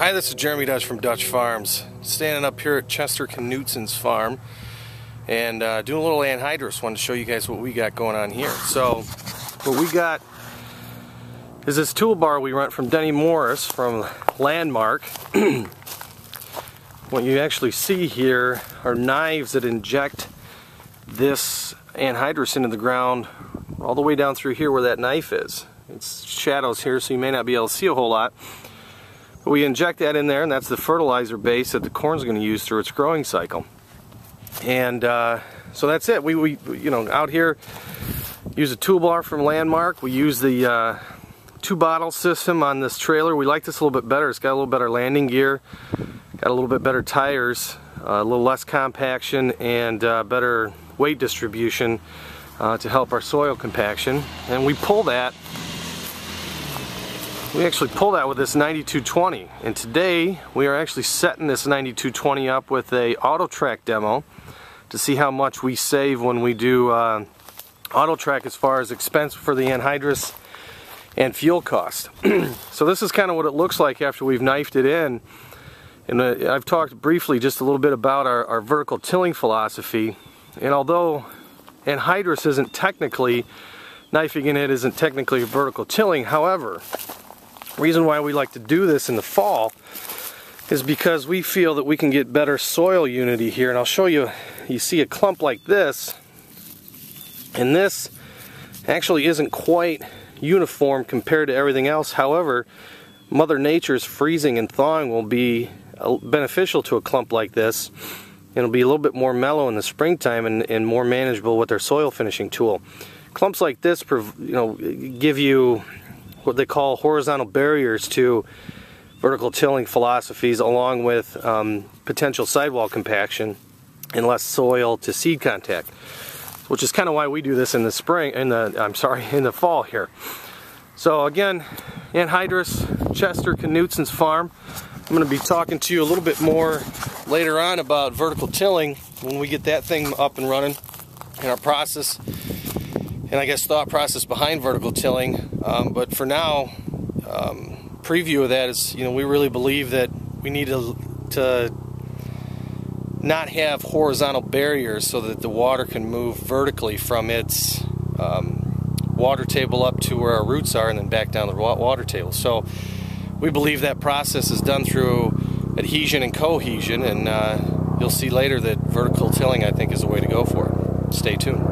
Hi, this is Jeremy Dutch from Dutch Farms. Standing up here at Chester Knutson's farm and doing a little anhydrous. Wanted to show you guys what we got going on here. So what we got is this toolbar we rent from Denny Morris from Landmark. What you actually see here are knives that inject this anhydrous into the ground all the way down through here where that knife is. It's shadows here, so you may not be able to see a whole lot. But we inject that in there, and that's the fertilizer base that the corn's going to use through its growing cycle. And so that's it. We out here use a toolbar from Landmark. We use the 2-bottle system on this trailer. We like this a little bit better. It's got a little better landing gear, got a little bit better tires, a little less compaction, and better weight distribution to help our soil compaction. And we pull that. We actually pull that with this 9220, and today we are actually setting this 9220 up with a auto track demo to see how much we save when we do auto track as far as expense for the anhydrous and fuel cost. So this is kind of what it looks like after we've knifed it in. And I've talked briefly just a little bit about our vertical tilling philosophy, and although anhydrous isn't technically, knifing in it isn't technically vertical tilling, however, the reason why we like to do this in the fall is because we feel that we can get better soil unity here. And I'll show you, you see a clump like this, and this actually isn't quite uniform compared to everything else. However, Mother Nature's freezing and thawing will be beneficial to a clump like this. It'll be a little bit more mellow in the springtime and more manageable with our soil finishing tool. Clumps like this give you what they call horizontal barriers to vertical tilling philosophies, along with potential sidewall compaction and less soil to seed contact, which is kind of why we do this in the spring, in the fall here. So again, anhydrous, Chester Knutson's farm. I'm going to be talking to you a little bit more later on about vertical tilling when we get that thing up and running, and our process, and I guess thought process behind vertical tilling. But for now, preview of that is, we really believe that we need to not have horizontal barriers so that the water can move vertically from its water table up to where our roots are and then back down the water table. So we believe that process is done through adhesion and cohesion, and you'll see later that vertical tilling, I think, is the way to go for it. Stay tuned.